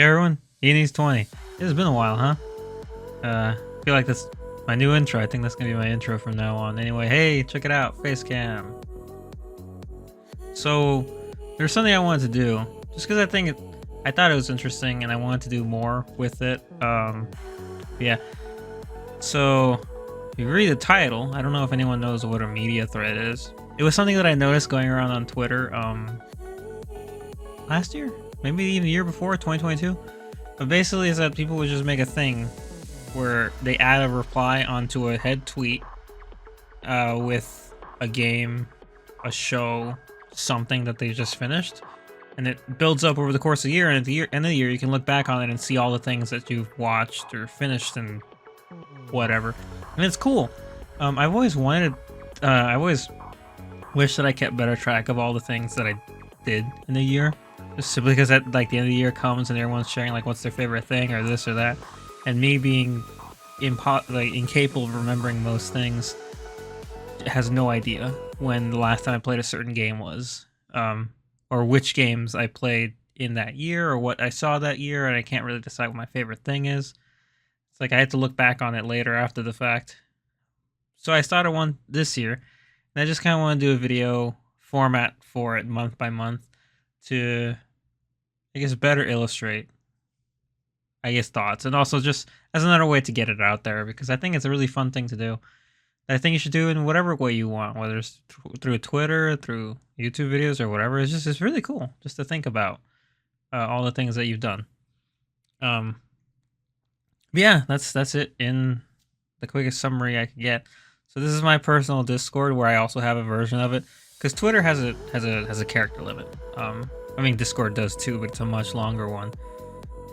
Hey everyone, Eanie's 20. It's been a while, huh? I feel like that's my new intro. I think that's gonna be my intro from now on. Anyway, hey, check it out, face cam. So, there's something I wanted to do, just because I thought it was interesting and I wanted to do more with it. Yeah. So, if you read the title, I don't know if anyone knows what a media thread is. It was something that I noticed going around on Twitter, last year? Maybe even the year before, 2022? But basically is that people would just make a thing where they add a reply onto a head tweet with a game, a show, something that they just finished. And it builds up over the course of the year, and at the end of the year you can look back on it and see all the things that you've watched or finished and whatever. And it's cool. I've always wanted, I always wish that I kept better track of all the things that I did in a year. Just simply because at like the end of the year comes and everyone's sharing like what's their favorite thing or this or that, and me being incapable of remembering most things, has no idea when the last time I played a certain game was, or which games I played in that year or what I saw that year, and I can't really decide what my favorite thing is. It's like I had to look back on it later after the fact. So I started one this year, and I just kind of want to do a video format for it month by month to, I guess, better illustrate, I guess, thoughts, and also just as another way to get it out there, because I think it's a really fun thing to do. I think you should do it in whatever way you want, whether it's through Twitter, through YouTube videos, or whatever. It's really cool just to think about all the things that you've done. But yeah, that's it in the quickest summary I could get. So this is my personal Discord, where I also have a version of it, because Twitter has a character limit. I mean, Discord does too, but it's a much longer one.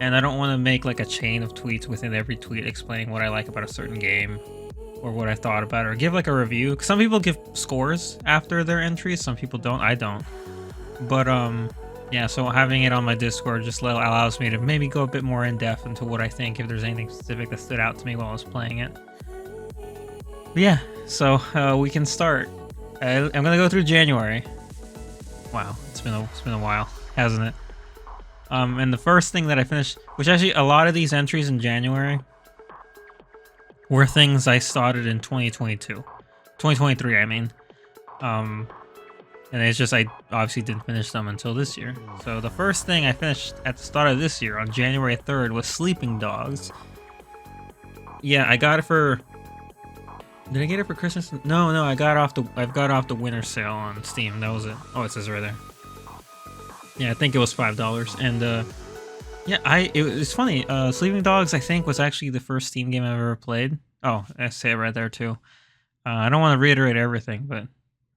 And I don't want to make like a chain of tweets within every tweet explaining what I like about a certain game or what I thought about it, or give like a review. Some people give scores after their entries, some people don't. I don't. But yeah, so having it on my Discord just allows me to maybe go a bit more in depth into what I think, if there's anything specific that stood out to me while I was playing it. But yeah, so we can start. I'm gonna go through January. Wow, it's been a while, hasn't it? And the first thing that I finished, which actually a lot of these entries in January were things I started in 2023, I mean. And it's just I obviously didn't finish them until this year. So the first thing I finished at the start of this year on January 3rd was Sleeping Dogs. Yeah, I got it for, did I get it for Christmas? No, I've got off the winter sale on Steam. That was it. Oh, it says right there. Yeah, I think it was $5. And yeah, it's funny. Sleeping Dogs, I think, was actually the first Steam game I've ever played. Oh, I say it right there too. I don't want to reiterate everything, but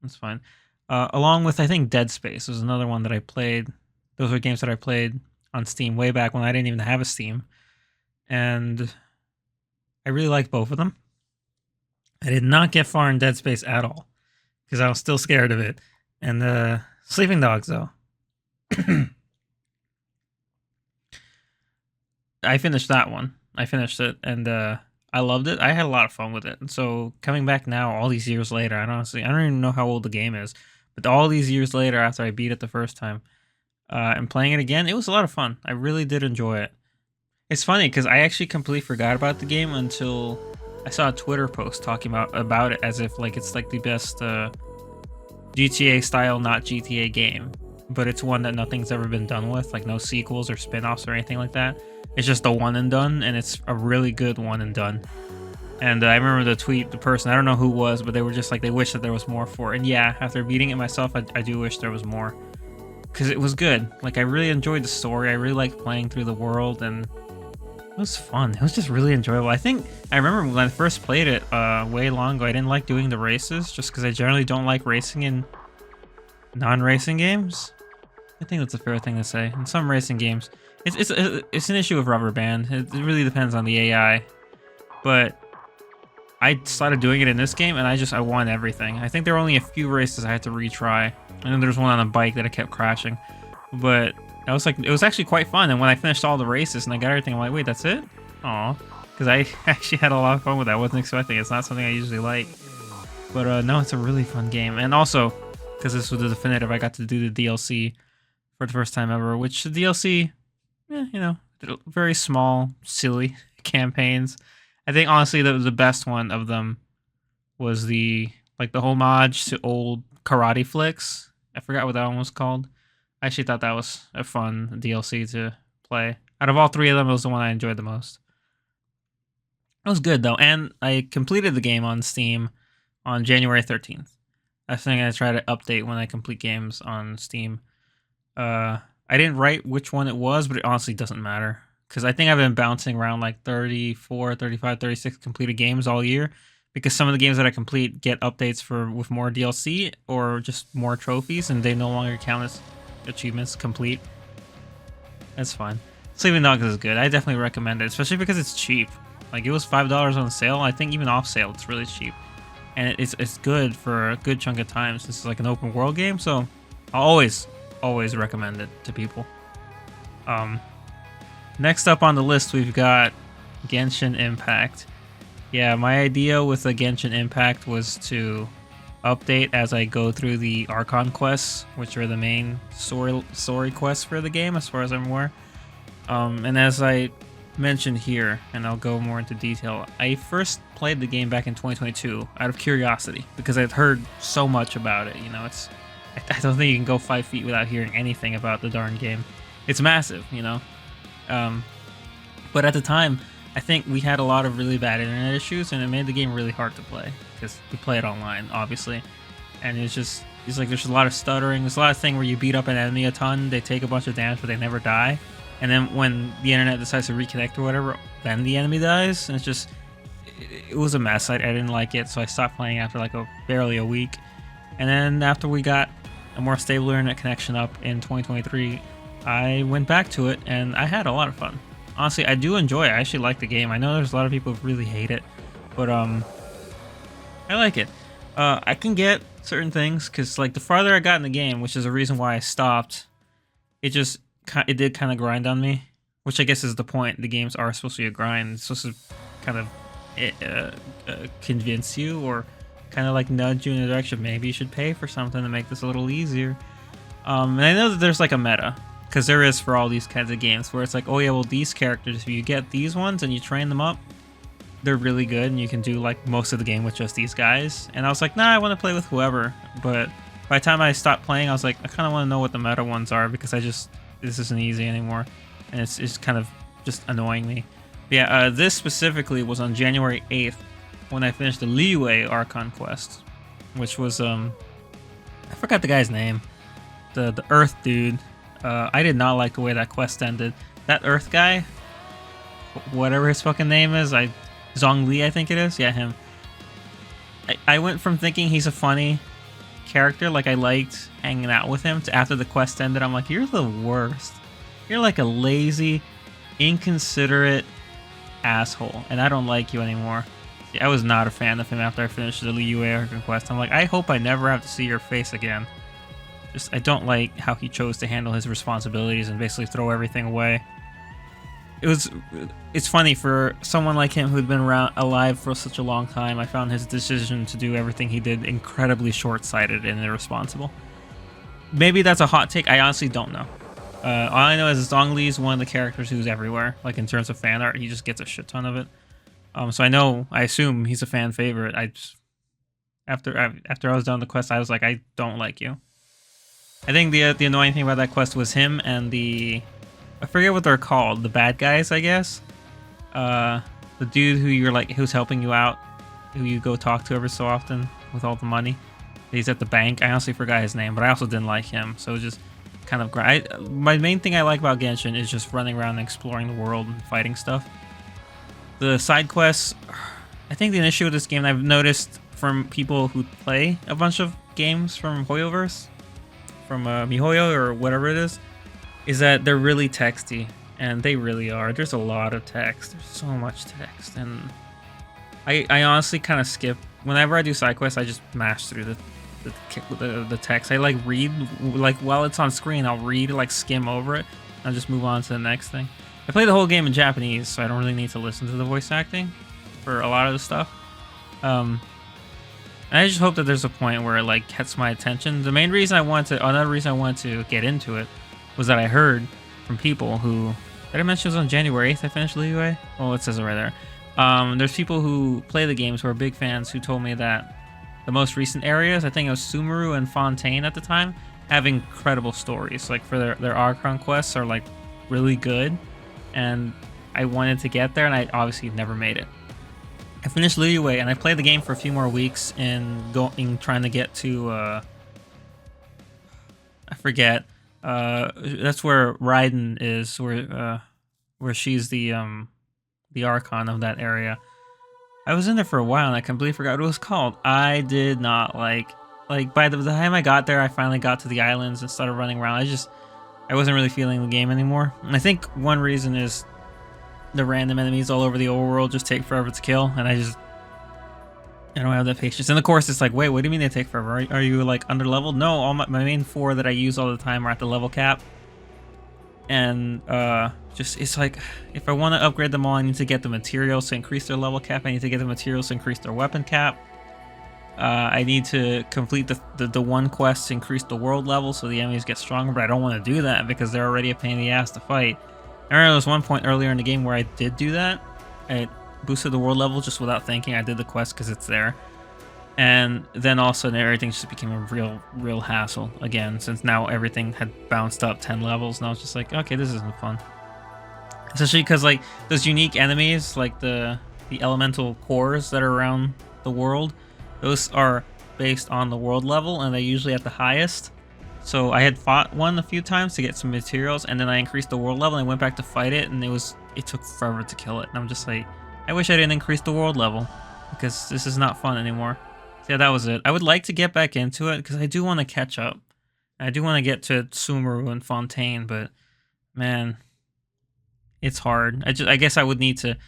that's fine. Along with, I think, Dead Space was another one that I played. Those were games that I played on Steam way back when I didn't even have a Steam, and I really liked both of them. I did not get far in Dead Space at all because I was still scared of it. And Sleeping Dogs, though. I finished that one. I finished it, and I loved it. I had a lot of fun with it. And so coming back now, all these years later, I don't even know how old the game is, but all these years later, after I beat it the first time, and playing it again, it was a lot of fun. I really did enjoy it. It's funny because I actually completely forgot about the game until I saw a Twitter post talking about it as if like it's like the best GTA style, not GTA game. But it's one that nothing's ever been done with, like no sequels or spin-offs or anything like that. It's just a one and done, and it's a really good one and done. And I remember the person, I don't know who it was, but they were just like, they wish that there was more for it. And yeah, after beating it myself, I do wish there was more, because it was good. Like, I really enjoyed the story. I really liked playing through the world, and it was fun. It was just really enjoyable. I think I remember when I first played it way long ago, I didn't like doing the races, just because I generally don't like racing in non-racing games. I think that's a fair thing to say. In some racing games, it's an issue of Rubber Band. It really depends on the AI. But I started doing it in this game, and I won everything. I think there were only a few races I had to retry, and then there's one on a bike that I kept crashing. But I was like, it was actually quite fun. And when I finished all the races and I got everything, I'm like, wait, that's it? Aw, because I actually had a lot of fun with that. I wasn't expecting it. It's not something I usually like. But no, it's a really fun game, and also because this was the definitive, I got to do the DLC for the first time ever, which the DLC, you know, They're very small, silly campaigns. I think honestly the best one of them was the homage to old karate flicks. I forgot what that one was called. I actually thought that was a fun DLC to play. Out of all three of them, it was the one I enjoyed the most. It was good though, and I completed the game on Steam on January 13th. I think I try to update when I complete games on Steam. I didn't write which one it was, but it honestly doesn't matter. Because I think I've been bouncing around like 34, 35, 36 completed games all year. Because some of the games that I complete get updates with more DLC or just more trophies, and they no longer count as achievements complete. That's fine. Sleeping Dogs is good. I definitely recommend it, especially because it's cheap. Like, it was $5 on sale. I think even off sale, it's really cheap. And it's good for a good chunk of time. This is like an open world game, so I'll always recommend it to people. Next up on the list, we've got Genshin Impact. Yeah, my idea with the Genshin Impact was to update as I go through the Archon quests, which are the main story quests for the game, as far as I'm aware. And as I mentioned here, and I'll go more into detail, I first played the game back in 2022 out of curiosity because I'd heard so much about it. You know, I don't think you can go 5 feet without hearing anything about the darn game. It's massive, you know. But at the time, I think we had a lot of really bad internet issues, and it made the game really hard to play because we play it online, obviously. And it's like there's a lot of stuttering. There's a lot of thing where you beat up an enemy a ton, they take a bunch of damage, but they never die. And then when the internet decides to reconnect or whatever, then the enemy dies. And it was a mess. I didn't like it, so I stopped playing after like barely a week. And then after we got a more stable internet connection up in 2023, I went back to it, and I had a lot of fun. Honestly, I do enjoy it. I actually like the game. I know there's a lot of people who really hate it, but I like it. I can get certain things, because like the farther I got in the game, which is a reason why I stopped, it did kind of grind on me, which I guess is the point. The games are supposed to be a grind. It's supposed to kind of convince you, or kind of like nudge you in the direction maybe you should pay for something to make this a little easier. And I know that there's like a meta, because there is for all these kinds of games, where it's like, oh yeah, well, these characters, if you get these ones and you train them up, they're really good, and you can do like most of the game with just these guys. And I was like, nah, I want to play with whoever. But by the time I stopped playing, I was like, I kind of want to know what the meta ones are, because this isn't easy anymore, and it's kind of just annoying me. But yeah, this specifically was on January 8th when I finished the Liyue Archon quest, which was I forgot the guy's name, the Earth dude. I did not like the way that quest ended. That Earth guy, whatever his fucking name is, Zhongli, I think it is. Yeah, him. I went from thinking he's a funny character, like I liked hanging out with him, to after the quest ended, I'm like, you're the worst. You're like a lazy, inconsiderate asshole, and I don't like you anymore. I was not a fan of him after I finished the Liyue Archon quest. I'm like, I hope I never have to see your face again. I don't like how he chose to handle his responsibilities and basically throw everything away. It's funny, for someone like him who'd been alive for such a long time, I found his decision to do everything he did incredibly short-sighted and irresponsible. Maybe that's a hot take. I honestly don't know. All I know is Zhongli is one of the characters who's everywhere. Like, in terms of fan art, he just gets a shit ton of it. So I assume he's a fan favorite. After I was done the quest, I was like, I don't like you. I think the annoying thing about that quest was him and I forget what they're called, the bad guys, I guess. The dude who's helping you out, who you go talk to every so often with all the money. He's at the bank. I honestly forgot his name, but I also didn't like him. So it was just kind of my main thing I like about Genshin is just running around and exploring the world and fighting stuff. The side quests, I think the issue with this game I've noticed from people who play a bunch of games from Hoyoverse, from MiHoYo or whatever it is that they're really texty, and they really are. There's a lot of text. There's so much text, and I honestly kind of skip. Whenever I do side quests, I just mash through the text. I like read, like while it's on screen, I'll read, like skim over it, and I'll just move on to the next thing. I play the whole game in Japanese, so I don't really need to listen to the voice acting for a lot of the stuff. And I just hope that there's a point where it like gets my attention. Another reason I wanted to get into it was that I heard from people who Did I mention it was on January 8th I finished Liyue? Well, it says it right there. There's people who play the games who are big fans who told me that the most recent areas, I think it was Sumeru and Fontaine at the time, have incredible stories. Like for their Archon quests are like really good, and I wanted to get there, and I obviously never made it. I finished Liyue, and I played the game for a few more weeks in trying to get to I forget. That's where Raiden is, where she's the Archon of that area. I was in there for a while and I completely forgot what it was called. I did not like by the time I got there, I finally got to the islands and started running around. I wasn't really feeling the game anymore. And I think one reason is the random enemies all over the overworld just take forever to kill, and I don't have that patience. And of course, it's like, wait, what do you mean they take forever? Are you like under leveled? No, all my main 4 that I use all the time are at the level cap. And it's like, if I want to upgrade them all, I need to get the materials to increase their level cap. I need to get the materials to increase their weapon cap. I need to complete the one quest to increase the world level so the enemies get stronger, but I don't want to do that because they're already a pain in the ass to fight. I remember there was one point earlier in the game where I did do that. I boosted the world level just without thinking. I did the quest because it's there. And then all of a sudden everything just became a real hassle again, since now everything had bounced up 10 levels, and I was just like, okay, this isn't fun. Especially because like those unique enemies, like the elemental cores that are around the world, those are based on the world level, and they're usually at the highest. So I had fought one a few times to get some materials, and then I increased the world level and I went back to fight it, and it took forever to kill it. And I'm just like, I wish I didn't increase the world level, because this is not fun anymore. So yeah, that was it. I would like to get back into it because I do want to catch up. I do want to get to Sumeru and Fontaine, but man, it's hard. I guess I would need to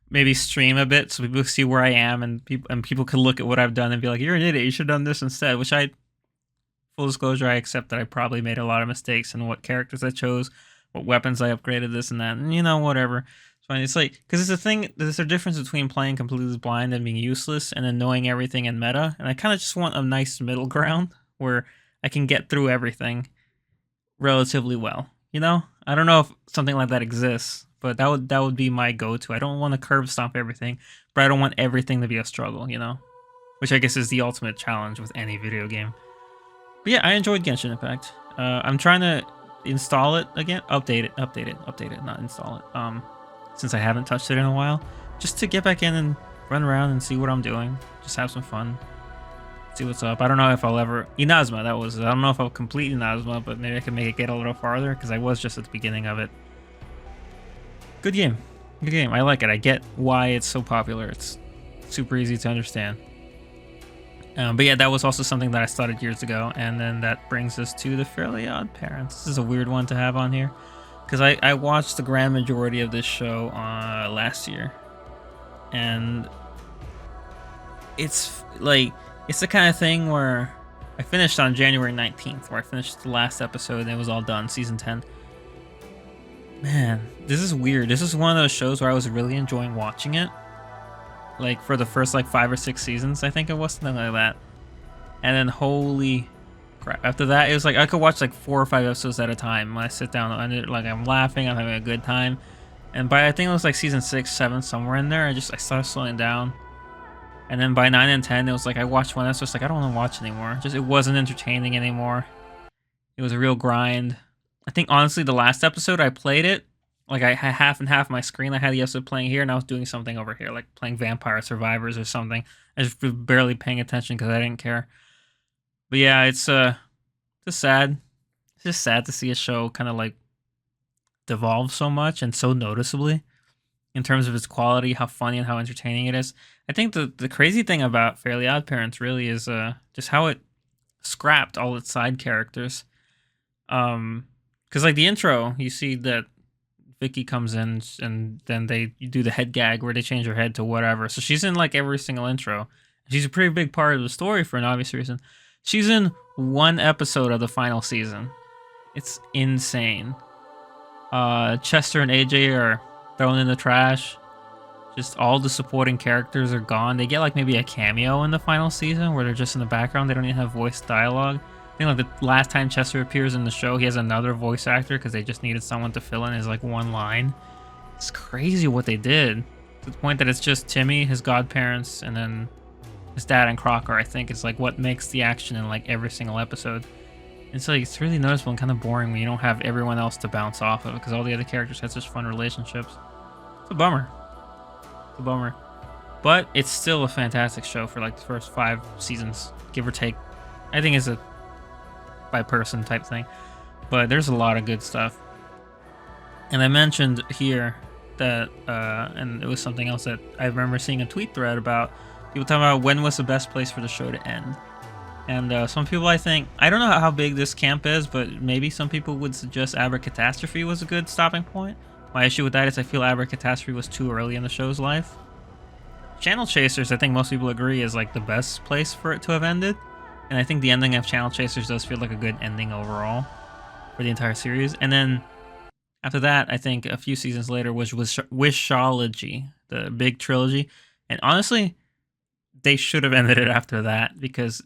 maybe stream a bit so people see where I am, and people can look at what I've done and be like, you're an idiot, you should have done this instead. Which full disclosure, I accept that I probably made a lot of mistakes in what characters I chose, what weapons I upgraded, this and that, and whatever. It's fine. It's like, because it's a thing, there's a difference between playing completely blind and being useless and then knowing everything in meta, and I kind of just want a nice middle ground where I can get through everything relatively well. I don't know if something like that exists, but that would be my go-to. I don't want to curb stomp everything, but I don't want everything to be a struggle, which I guess is the ultimate challenge with any video game. But yeah, I enjoyed Genshin Impact. I'm trying to install it again, update it, not install it. Since I haven't touched it in a while, just to get back in and run around and see what I'm doing, just have some fun, see what's up. I don't know if I'll ever Inazuma. I don't know if I'll complete Inazuma, but maybe I can make it get a little farther because I was just at the beginning of it. Good game. I like it. I get why it's so popular. It's super easy to understand. But yeah, that was also something that I started years ago, and then that brings us to the Fairly Oddparents. This is a weird one to have on here, because I watched the grand majority of this show last year, and it's the kind of thing where I finished on January 19th, where I finished the last episode and it was all done, season 10. Man, this is weird. This is one of those shows where I was really enjoying watching it. Like for the first 5 or 6 seasons, I think it was, something like that. And then holy crap, after that it was like I could watch 4 or 5 episodes at a time when I sit down, and I'm laughing, I'm having a good time. And by I think it was season 6, 7, somewhere in there, I started slowing down. And then by 9 and 10 it was I watched one episode, I don't want to watch anymore. It wasn't entertaining anymore. It was a real grind. I think honestly the last episode I played it, I had half and half my screen. I had the episode playing here and I was doing something over here, like playing Vampire Survivors or something. I just was barely paying attention because I didn't care. But yeah, it's just sad. It's just sad to see a show kind of devolve so much and so noticeably in terms of its quality, how funny and how entertaining it is. I think the crazy thing about Fairly Oddparents really is just how it scrapped all its side characters. Because the intro, you see that Vicky comes in and then you do the head gag where they change her head to whatever. So she's in every single intro. She's a pretty big part of the story for an obvious reason. She's in one episode of the final season. It's insane. Chester and AJ are thrown in the trash. Just all the supporting characters are gone. They get maybe a cameo in the final season where they're just in the background. They don't even have voice dialogue. think like the last time Chester appears in the show, he has another voice actor because they just needed someone to fill in his like one line. It's crazy what they did, to the point that it's just Timmy, his godparents, and then his dad and Crocker. I think is like what makes the action in like every single episode. It's like it's really noticeable and kind of boring when you don't have everyone else to bounce off of, because all the other characters have such fun relationships. It's a bummer. It's a bummer. But it's still a fantastic show for like the first 5 seasons, give or take. I think it's a by person type thing, but there's a lot of good stuff. And I mentioned here that, and it was something else that I remember seeing a tweet thread about, people talking about when was the best place for the show to end. And some people, I think, I don't know how big this camp is, but maybe some people would suggest Abracatastrophe was a good stopping point. My issue with that is I feel Abracatastrophe was too early in the show's life. Channel Chasers, I think most people agree, is like the best place for it to have ended. And I think the ending of Channel Chasers does feel like a good ending overall for the entire series. And then after that, I think a few seasons later was Wishology, the big trilogy. And honestly, they should have ended it after that, because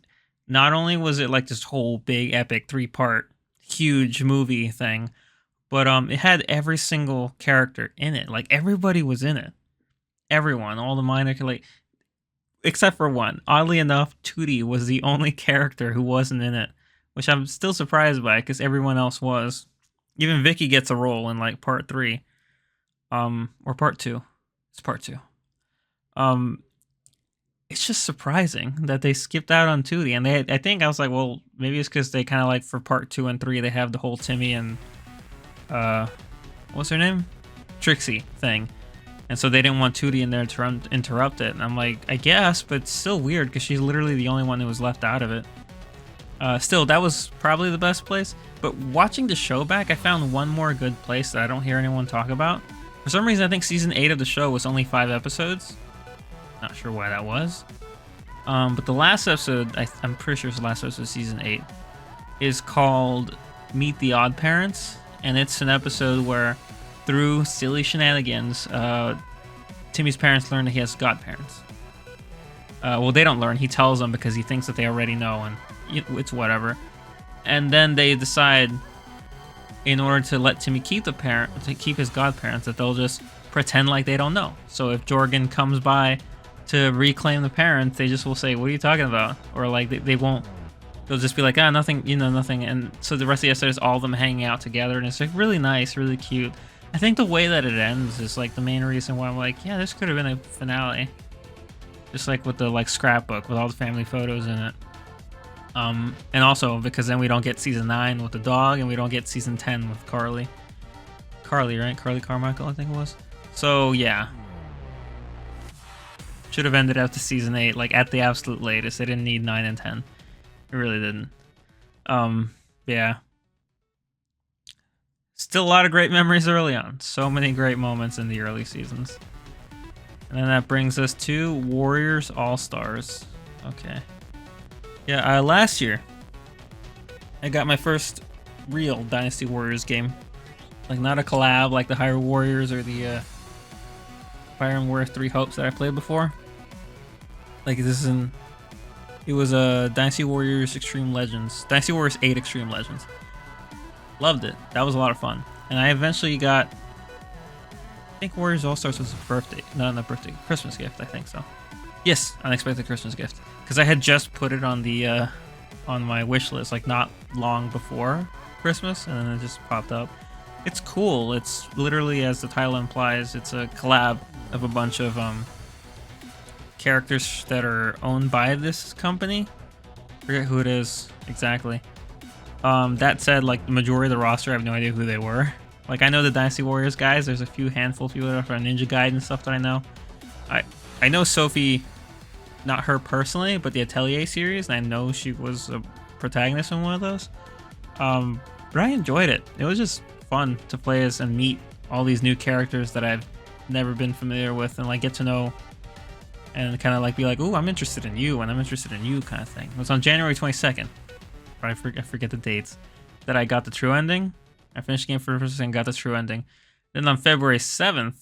not only was it like this whole big epic 3-part huge movie thing, but it had every single character in it. Like everybody was in it. Everyone, all the minor, like, except for one. Oddly enough, Tootie was the only character who wasn't in it, which I'm still surprised by because everyone else was. Even Vicky gets a role in like part 3, or part 2. It's part 2. It's just surprising that they skipped out on Tootie, and I think I was like, well, maybe it's because they kind of like for part 2 and 3 they have the whole Timmy and what's her name, Trixie thing. And so they didn't want Tootie in there to interrupt it. And I'm like, I guess, but it's still weird because she's literally the only one who was left out of it. Still, that was probably the best place. But watching the show back, I found one more good place that I don't hear anyone talk about. For some reason, I think season 8 of the show was only 5 episodes. Not sure why that was. But the last episode, I'm pretty sure it's the last episode of season 8, is called Meet the Odd Parents. And it's an episode where, through silly shenanigans, Timmy's parents learn that he has godparents. Well, they don't learn. He tells them because he thinks that they already know, and it's whatever. And then they decide, in order to let Timmy keep keep his godparents, that they'll just pretend like they don't know. So if Jorgen comes by to reclaim the parents, they just will say, "What are you talking about?" Or like they won't. They'll just be like, "Ah, nothing. Nothing." And so the rest of the episode is all of them hanging out together, and it's like really nice, really cute. I think the way that it ends is like the main reason why I'm like, yeah, this could have been a finale. Just like with the like scrapbook with all the family photos in it. And also because then we don't get season 9 with the dog, and we don't get season 10 with Carly. Carly, right? Carly Carmichael, I think it was. So yeah. Should have ended after season 8, like at the absolute latest. They didn't need 9 and 10. It really didn't. Yeah. Still a lot of great memories early on. So many great moments in the early seasons. And then that brings us to Warriors All-Stars. Okay. Yeah, last year, I got my first real Dynasty Warriors game. Like, not a collab like the Hyrule Warriors or the Fire and Warrior 3 Hopes that I played before. Like, it was a Dynasty Warriors Extreme Legends. Dynasty Warriors 8 Extreme Legends. Loved it. That was a lot of fun. And I eventually got, I think Warriors All-Stars was a birthday. Not a birthday, Christmas gift, I think so. Yes, unexpected Christmas gift. Because I had just put it on the on my wish list, like not long before Christmas, and then it just popped up. It's cool. It's literally, as the title implies, it's a collab of a bunch of characters that are owned by this company. I forget who it is exactly. That said, like the majority of the roster, I have no idea who they were. Like, I know the Dynasty Warriors guys. There's a handful of people that are from Ninja Gaiden and stuff that I know. I know Sophie, not her personally, but the Atelier series, and I know she was a protagonist in one of those. But I enjoyed it. It was just fun to play as and meet all these new characters that I've never been familiar with, and like get to know and kind of like be like, "Ooh, I'm interested in you," and "I'm interested in you," kind of thing. It was on January 22nd. I forget the dates, that I got the true ending. I finished the game for the first and got the true ending. Then on February 7th,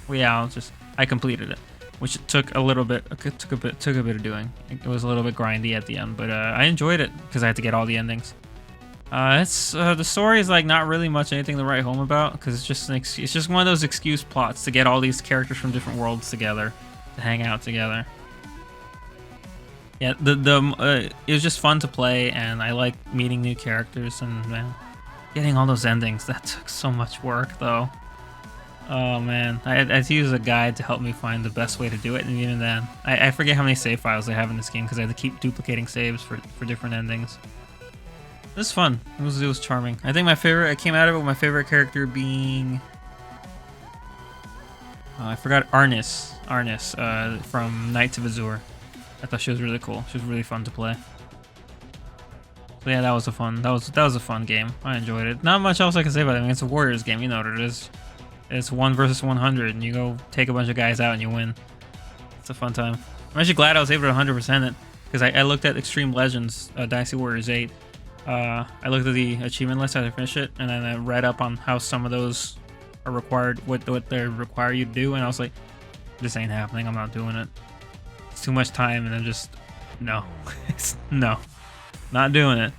I completed it. which it took a little bit. It took a bit of doing. It was a little bit grindy at the end, but I enjoyed it because I had to get all the endings. It's the story is like not really much anything to write home about because it's just it's just one of those excuse plots to get all these characters from different worlds together to hang out together. Yeah, it was just fun to play, and I like meeting new characters, and man, getting all those endings, that took so much work though. Oh man, I had to use a guide to help me find the best way to do it, and even then, I forget how many save files I have in this game because I had to keep duplicating saves for different endings. It was fun. It was charming. I think my favorite, I came out of it with my favorite character being, I forgot, Arnis from Knights of Azure. I thought she was really cool. She was really fun to play. So yeah, that was a fun game. I enjoyed it. Not much else I can say about it. I mean, it's a Warriors game. You know what it is. It's 1 versus 100, and you go take a bunch of guys out and you win. It's a fun time. I'm actually glad I was able to 100% it because I looked at Extreme Legends Dynasty Warriors 8. I looked at the achievement list after I finished it, and then I read up on how some of those are required, what they require you to do, and I was like, this ain't happening. I'm not doing it. It's too much time, and I'm just no, no, not doing it.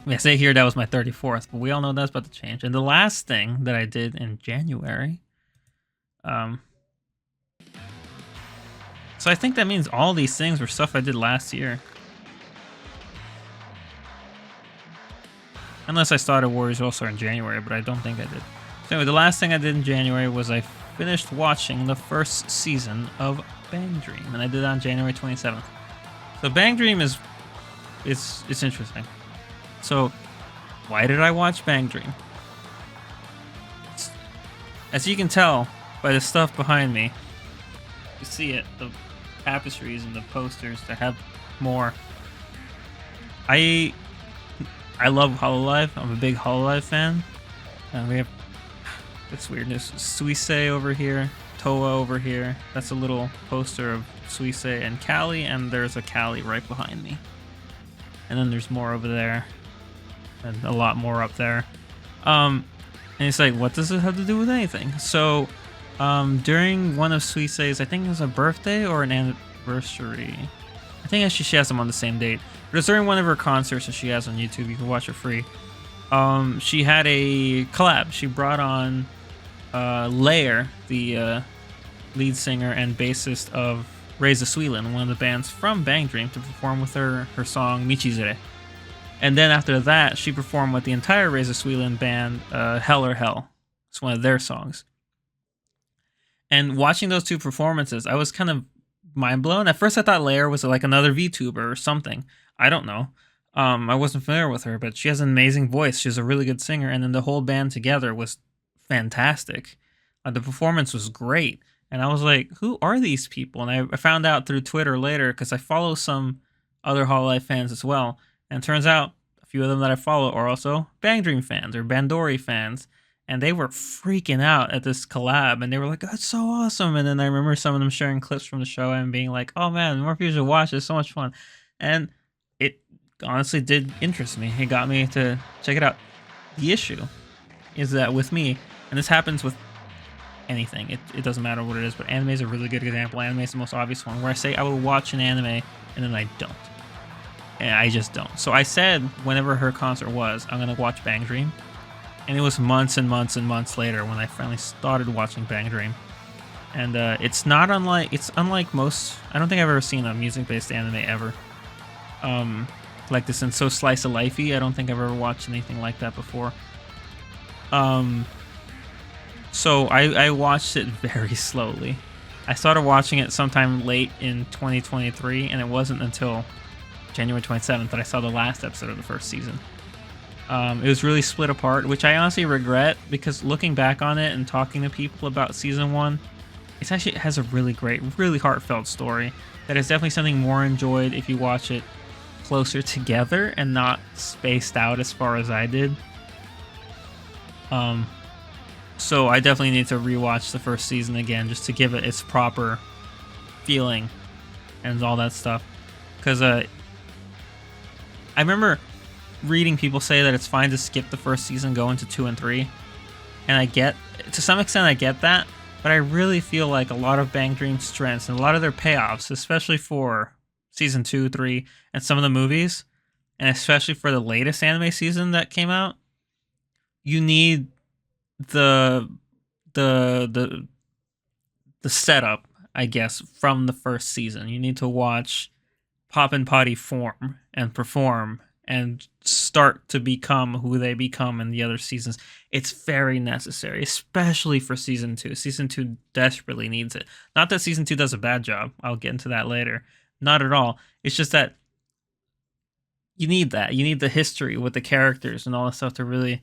Yeah, say here that was my 34th, but we all know that's about to change. And the last thing that I did in January, so I think that means all these things were stuff I did last year. Unless I started Warriors also in January, but I don't think I did. So anyway, the last thing I did in January was I finished watching the first season of Bang Dream, and I did it on January 27th. So Bang Dream it's interesting. So why did I watch Bang Dream? As you can tell by the stuff behind me, you see it, the tapestries and the posters that have more. I love Hololive. I'm a big Hololive fan. We have this weirdness. Suisse over here, Toa over here. That's a little poster of Suisse and Callie, and there's a Callie right behind me. And then there's more over there, and a lot more up there. And it's like, what does it have to do with anything? So, during one of Suisse's, I think it was a birthday or an anniversary. I think actually she has them on the same date. But it's during one of her concerts that she has on YouTube. You can watch it free. She had a collab. She brought on Lair, the lead singer and bassist of Reza Suilin, one of the bands from Bang Dream, to perform with her song Michizure. And then after that, she performed with the entire Reza Suilin band, Hell or Hell. It's one of their songs. And watching those two performances, I was kind of mind blown. At first I thought Lair was like another VTuber or something. I don't know. I wasn't familiar with her, but she has an amazing voice. She's a really good singer, and then the whole band together was fantastic. The performance was great, and I was like, who are these people? And I found out through Twitter later, because I follow some other Hololive fans as well, and it turns out a few of them that I follow are also Bang Dream fans or Bandori fans, and they were freaking out at this collab, and they were like, that's so awesome. And then I remember some of them sharing clips from the show and being like, oh man, more people should watch, it's so much fun. And it honestly did interest me. It got me to check it out. The issue is that with me, and this happens with anything, it doesn't matter what it is, but anime is a really good example. Anime is the most obvious one, where I say I will watch an anime and then I don't. And I just don't. So I said whenever her concert was, I'm going to watch Bang Dream. And it was months and months and months later when I finally started watching Bang Dream. And it's unlike most, I don't think I've ever seen a music-based anime ever. Like this, and so slice of lifey. I don't think I've ever watched anything like that before. So I watched it very slowly. I started watching it sometime late in 2023, and it wasn't until January 27th that I saw the last episode of the first season. It was really split apart, which I honestly regret, because looking back on it and talking to people about season 1, it has a really great, really heartfelt story that is definitely something more enjoyed if you watch it closer together and not spaced out as far as I did. So I definitely need to rewatch the first season again just to give it its proper feeling and all that stuff. Because I remember reading people say that it's fine to skip the first season, go into 2 and 3, and to some extent I get that, but I really feel like a lot of Bang Dream's strengths and a lot of their payoffs, especially for season 2, 3, and some of the movies, and especially for the latest anime season that came out, you need the the the setup, I guess, from the first season. You need to watch Pop and Potty form and perform and start to become who they become in the other seasons. It's very necessary, especially for season 2. Season 2 desperately needs it. Not that season 2 does a bad job. I'll get into that later. Not at all. It's just that you need that. You need the history with the characters and all that stuff to really,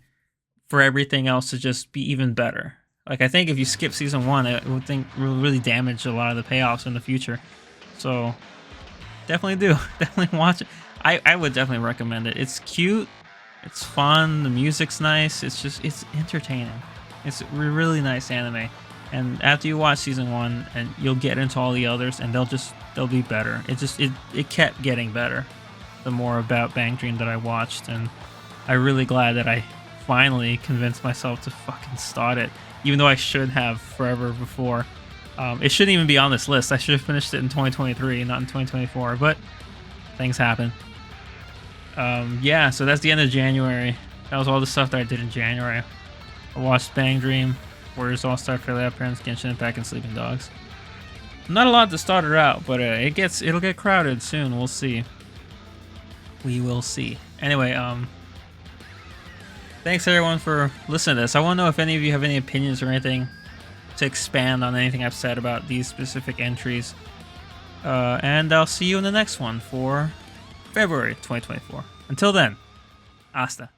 for everything else to just be even better. Like, I think if you skip season 1, it would really damage a lot of the payoffs in the future. So definitely do. Definitely watch it. I would definitely recommend it. It's cute. It's fun. The music's nice. It's entertaining. It's a really nice anime. And after you watch season 1, and you'll get into all the others, and they'll be better. It kept getting better the more about Bang Dream that I watched, and I'm really glad that I finally convinced myself to fucking start it, even though I should have forever before. It shouldn't even be on this list. I should have finished it in 2023, not in 2024, but things happen. Yeah, so that's the end of January. That was all the stuff that I did in January. I watched Bang Dream, Warriors All-Star, Fairly Oddparents, Genshin Impact, and Sleeping Dogs. Not a lot to start it out, but it'll get crowded soon. We'll see. We will see. Anyway, thanks everyone for listening to this. I want to know if any of you have any opinions or anything to expand on anything I've said about these specific entries. And I'll see you in the next one for February 2024. Until then, hasta.